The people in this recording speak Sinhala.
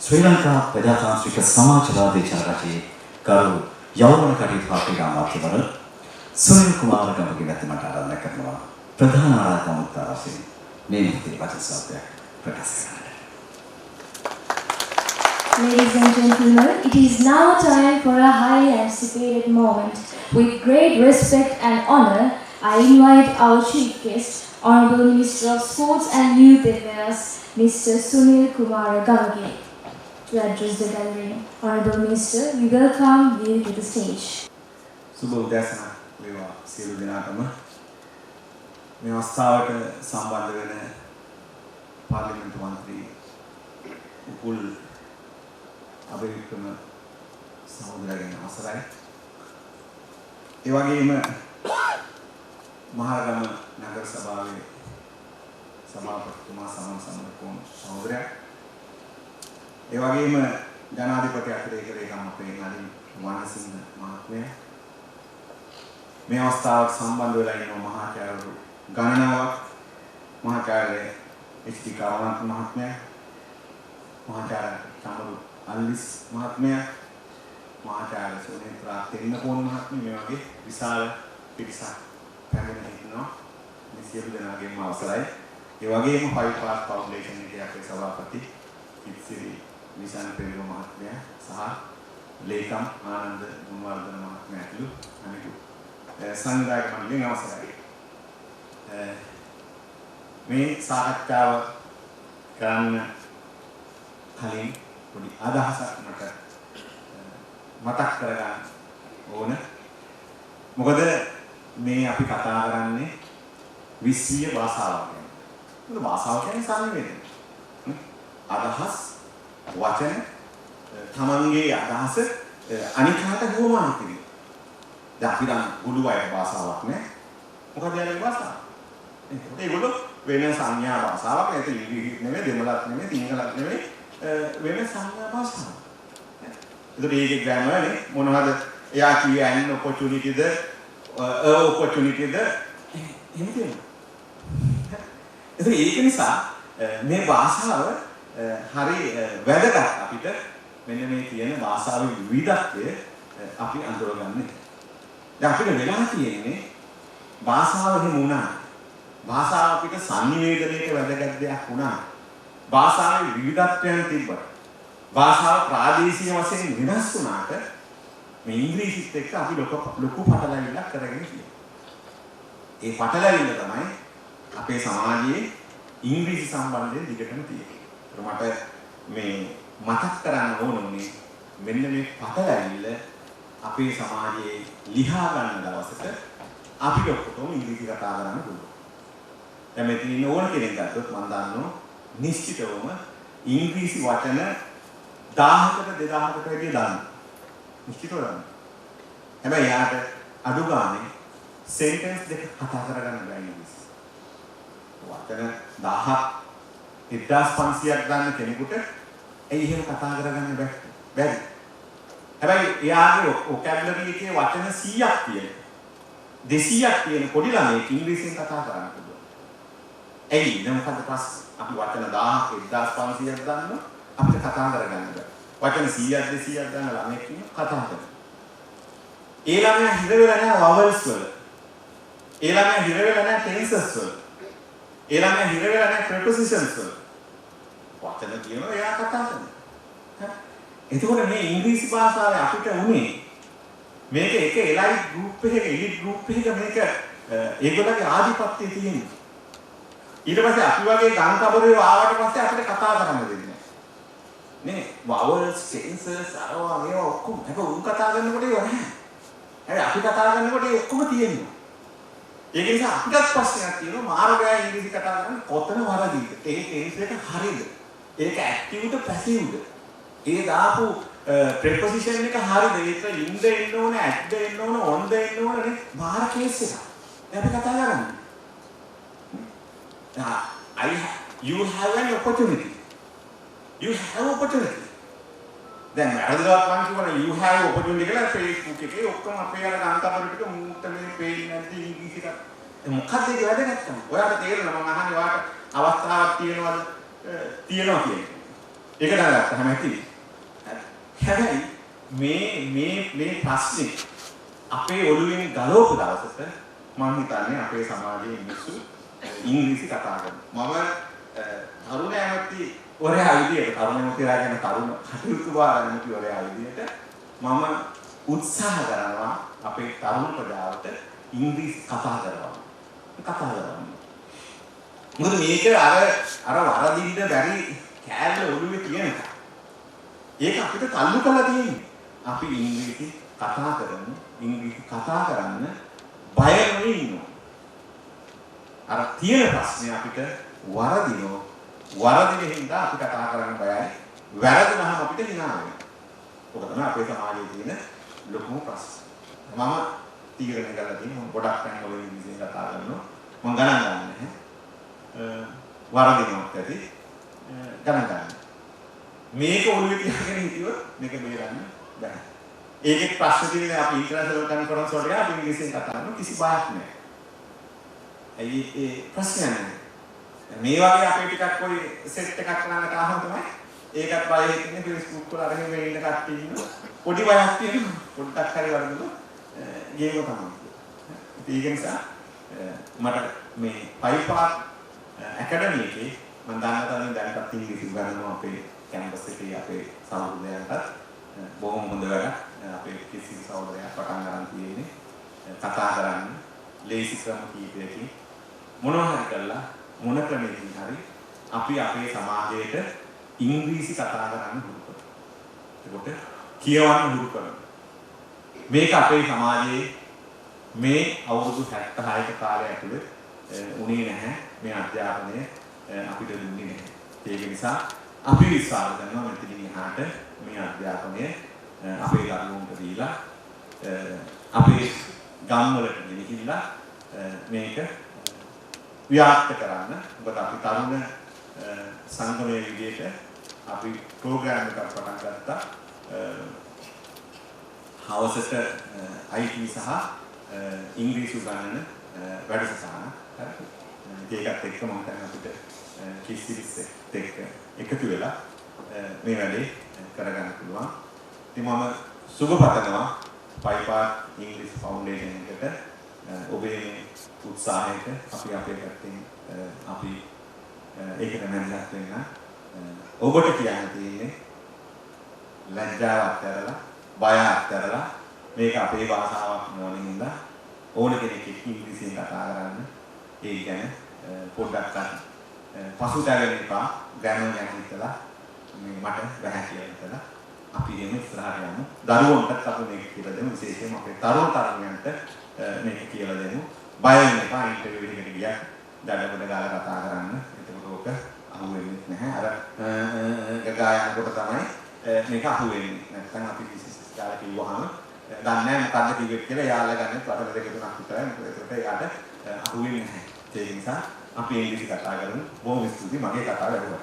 ශ්‍රී ලංකා ප්‍රජාතාන්ත්‍රික සමාජවාදී ජනරජයේ ගරු යෞවන කටයුතු පාර්ශ්වික අමාත්‍යවරු සුනිල් කුමාර ගමගේ මැතිමට ආරාධනා කරනවා ප්‍රධාන ආරාධනා මුත්‍රාසී මේ විදිහේ වචන ප්‍රකාශ කරන්න. Ladies and gentlemen, it is now time for a highly anticipated moment. With great respect and honor, I invite our chief guest, Honorable Minister of Sports and Youth Affairs, Mr. Sunil Kumar Gamage, to address the gathering. Honorable Minister, we welcome you to the stage. සුබ උදෑසන වේවා සියලු දෙනාටම. මේ අවස්ථාවට සම්බන්ධ වෙන පාර්ලිමේන්තු මන්ත්‍රී උපුල් අබේවික්‍රම සහෝදරයන් අවසරයි. ඒ වගේම මහරගම නගර සභාවේ සභාපතිතුමා සමන්සමරකෝන් සහෝදරයා. ඒ වගේම ජනාධිපති අතිරේකලේකම් අපේ නලින් වනසිංහ මහත්මයා. මේ අවස්ථාවට සම්බන්ධ වෙලා ඉන්න මහාචාර්යවරු ගණනාවක් මහාචාර්ය එච්.ටි. කරුණාරත්න මහත්මයා, මහාචාර්ය චමරු අල්විස් මහත්මයා, මහාචාර්ය සෝනේත්‍රා තෙන්නකෝන් මහත්මිය මේ වගේ විශාල පිරිසක් පැමිණ ඉන්නවා. මේ සියලු දෙනාගේම අවසරයි. ඒ වගේම Five Path Foundation එකේ අපේ සභාපති ඉත්සිරි විසන් පෙරේර මහත්මයා සහ ලේකම් ආනන්ද ගුණවර්ධන මහත්මයා ඇතුළු අනිකුත් සංවිධායක මණ්ඩලයෙන් අවසරයි. මේ සාකච්ඡාව කරන්න කලින් පොඩි අදහසක් මට මතක් කරගන්න ඕන. මොකද මේ අපි කතා කරන්නේ විශ්වීය භාෂාවක් ගැන. මොකද භාෂාව කියන්නේ සංවේදනය. අදහස් වචන තමන්ගේ අදහස අනිකාට හුවමාරු කිරීම. දැන් අපි නම් ගුළු අය භාෂාවක් නේ. මොකද යන්නේ භාෂාව? ඒගොල්ලෝ වෙන සංඥා භාෂාවක් ඒක ඉංග්‍රීසි නෙමෙයි දෙමළක් නෙමෙයි සිංහලක් නෙමෙයි වෙන සංඥා භාෂාවක්. ඒතර ඒකේ ග්‍රැමර් නේ මොනවද එයා කියේ an opportunity ද opportunity ද එහෙම තියෙනවා. ඒක නිසා මේ භාෂාව හරි වැදගත් අපිට මෙන්න මේ කියන භාෂාවේ විවිධත්වය අපි අඳුරගන්නේ. දැන් අපිට වෙලා තියෙන්නේ භාෂාව එහෙම වුණා. භාෂාව අපිට සංනිවේදනයේට වැදගත් දෙයක් වුණා. භාෂාවේ විවිධත්වයන් තිබ්බා. භාෂාව ප්‍රාදේශීය වශයෙන් වෙනස් වුණාට මේ ඉංග්‍රීසිත් එක්ක අපි ලොකු පටලැවිල්ලක් කරගෙන තියෙනවා. ඒ පටලැවිල්ල තමයි අපේ සමාජයේ ඉංග්‍රීසි සම්බන්ධයෙන් දිගටම තියෙන්නේ. මට මේ මතක් කරන්න ඕනේ මෙන්න මේ පටලැවිල්ල අපේ සමාජයේ ලියා ගන්න දවසට අපිට ඔක්කොම ඉංග්‍රීසි කතා කරන්න පුළුවන්. දැන් මෙතන ඉන්න ඕන කෙනෙක් ගත්තොත් මම දන්නවා නිශ්චිතවම ඉංග්‍රීසි වචන 1000කට 2000කට වැඩිය දාන්න. නිශ්චිතව දාන්න. හැබැයි යාට අඩු ගානේ සෙන්ටෙන්ස් දෙක කතා කරගන්න බැහැ ඉංග්‍රීසි. වචන 1000ක් 1500ක් දාන්න කෙනෙකුට ඒ එහෙම කතා කරගන්න බැහැ. හැබැයි එයාගේ vocabulary එකේ වචන 100ක් තියෙන 200ක් තියෙන පොඩි ළමයෙක් ඉංග්‍රීසියෙන් කතා කරන්න පුළුවන්. එයි දැන් මොකද ප්‍රශ්නේ? අපි වචන 1000ක් 1500ක් දාන්න අපිට කතා කරගන්න බැහැ. වචන 100ක් 200ක් දාන්න ළමයෙක් කතා කරනවා. ඒ ළමයා හිර වෙලා නැහැ vowels වල. ඒ ළමයා හිර වෙලා නැහැ tenses වල. ඒ ළමයා හිර වෙලා නැහැ prepositions වල. වචන කියනවා එයා කතා කරනවා. එතකොට මේ ඉංග්‍රීසි භාෂාවේ අපිට උනේ මේක එක එලයිට් ගෲප් එකක එලිට් ගෲප් එකක මේක ඒගොල්ලන්ගේ ආධිපත්‍යය තියෙනවා. ඊට පස්සේ අපි වගේ ගම්කබරේ ආවට පස්සේ අපිට කතා කරන්න දෙන්නේ නේ. vowels, tenses, අරවා මේවා ඔක්කොම ඒක උන් කතා කරනකොට ඒවා නැහැ. හැබැයි අපි කතා කරනකොට ඒ ඔක්කොම තියෙනවා. ඒක නිසා අපිටත් ප්‍රශ්නයක් තියෙනවා මාර්ගය ඉංග්‍රීසි කතා කරන්නේ කොතන වරදීද? ඒ tense එක හරියද? ඒක ඇක්ටිව්ද පැසිව්ද? ඒ දාපු preposition එක හරියද? ඒක in ද එන්න ඕන, at ද එන්න ඕන, on ද එන්න ඕන නේ. මාර කේස් එකක්. දැන් අපි කතා කරන්නේ. You have an opportunity. You have opportunity. දැන් අරදවත් මම කියවනේ you have opportunity කියලා Facebook එකේ ඔක්කොම අපේ අර ගාන්තවල ටික මූට මේ පේන්නේ නැද්ද ඉංග්‍රීසි එක. මොකක්ද ඒක වැදගත්කම? ඔයාලට තේරෙනවා මම අහන්නේ ඔයාලට අවස්ථාවක් තියෙනවද? තියෙනවා කියන්නේ. ඒක දැනගත්තාම ඇති. හැබැයි මේ ප්‍රශ්නේ අපේ ඔළුවෙන් ගලවපු දවසට මම හිතන්නේ අපේ සමාජයේ මිනිස්සු ඉංග්‍රීසි කතා කරනවා. මම තරුණ ඇමති වරයා විදියට තරුණ ඇමතිලා කියන තරුණ කටයුතු වාරණති වරයා විදියට මම උත්සාහ කරනවා අපේ තරුණ ප්‍රජාවට ඉංග්‍රීසි කතා කරනවා. මොකද මේක අර වරදින්න බැරි කෑල්ල ඔළුවේ තියෙනවා. ඒක අපිට තල්ලු කරලා තියෙන්නේ. අපි ඉංග්‍රීසි කතා කරමු. ඉංග්‍රීසි කතා කරන්න බය වෙන්නේ ඉන්නවා. අර තියෙන ප්‍රශ්නේ අපිට වරදිනෝ. වරදින හින්දා අපි කතා කරන්න බයයි. වැරදුනහම අපිට hina වෙනවා. ඔක තමයි අපේ සමාජයේ තියෙන ලොකුම ප්‍රශ්න. මම තීරණය කරලා තියෙනවා ගොඩක් තැන්වල ඉංග්‍රීසියෙන් කතා කරනවා. මම ගණන් ගන්න නැහැ. වරදිනොත් ඇති ගණන් ගන්න. මේක ඔළුවේ තියාගෙන හිටියොත් මේක බේරන්න බෑ. ඒකේ ප්‍රශ්න තියෙන්නේ අපි ඉන්ටර්නැෂනල් කන්ෆරන්ස් වලට ගියා අපි ඉංග්‍රීසියෙන් කතා කරනවා කිසි බයක් නැහැ. ඒ ප්‍රශ්නයක් නැහැ. මේ වගේ අපේ ටිකක් කොයි සෙට් එකක් ළඟට ආවම තමයි ඒකත් බය හිතෙන්නේ Facebook වල අරගෙන මේ ඉන්න කට්ටිය ඉන්නවා. පොඩි බයක් තියෙනවා. පොඩ්ඩක් හරි වරදුනොත් ගේම තමයි. ඒක නිසා මට මේ පයිපාත් ඇකඩමි එකේ මම දන්න තරමින් දැනටත් ඉංග්‍රීසි උගන්වනවා අපේ කැම්පස් එකේ අපේ සහෝදරයන්ටත් බොහොම හොඳ වැඩක්. අපේ කිසි සහෝදරයෙක් පටන් ගන්න තියෙන්නේ කතා කරන්න ලේසි ක්‍රම කීපයකින් මොනවා හරි කරලා මොන ක්‍රමයකින් හරි අපි අපේ සමාජයට ඉංග්‍රීසි කතා කරන්න හුරු කරනවා. ඒකට කියවන්න හුරු කරනවා. මේක අපේ සමාජයේ මේ අවුරුදු 76ක කාලය ඇතුළේ උනේ නැහැ. මේ අධ්‍යාපනය අපිට දුන්නේ නැහැ. ඒක නිසා අපි විශ්වාස කරනවා මෙතනින් එහාට මේ අධ්‍යාපනය අපේ දරුවන්ට දීලා අපේ ගම්වලට ගෙනිහිල්ලා මේක ව්‍යාප්ත කරන්න. මොකද අපි තරුණ සංගමයේ විදිහට අපි ප්‍රෝග්‍රෑම් එකක් පටන් ගත්තා. හවසට IT සහ ඉංග්‍රීසි උගන්වන වැඩසටහන. ඒකත් එක්ක මම දැන් අපිට කිසිවිස් එක්ක එකතු වෙලා මේ වැඩේ කරගන්න පුළුවන්. ඉතින් මම සුබ පතනවා පයිපාත් ඉංග්‍රීසි ෆවුන්ඩේෂන් එකට ඔබේ මේ උත්සාහයට අපි අපේ පැත්තෙන් අපි ඒකට මැදිහත් වෙන්න. ඔබට කියන්න තියෙන්නේ ලැජ්ජාව අත්හැරලා බය අත්හැරලා මේක අපේ භාෂාවක් නොවන හින්දා ඕන කෙනෙක් ඉංග්‍රීසියෙන් කතා කරන්න ඒ ගැන පොඩ්ඩක් පසුතැවෙන්න එපා. ග්‍රැමර් ගැන හිතලා මේ මට බෑ කියලා හිතලා අපි එමු ඉස්සරහට යමු. දරුවන්ටත් අපි මේක කියලා දෙමු. විශේෂයෙන්ම අපේ තරුණ තරුණියන්ට මේක කියලා දෙමු. බය වෙන්න එපා. ඉන්ටර්විව් එකකට ගියා දඩබඩ ගාලා කතා කරන්න. එතකොට ඕක අහු වෙන්නේ නැහැ. අර ගායනකොට තමයි මේක අහු වෙන්නේ. නැත්නම් අපි විශේෂ කාලේ කිව්වහම දන්නේ නැහැ මොකද්ද කිව්වෙත් කියලා යාළුවා ගන්න වටර දෙක තුනක් විතරයි. ඒකට එයාට අහු වෙන්නේ නැහැ. ඒ නිසා අපි ඉංග්‍රීසි කතා කරමු. බොහොම ස්තුතියි මගේ කතාව ඇහුවා.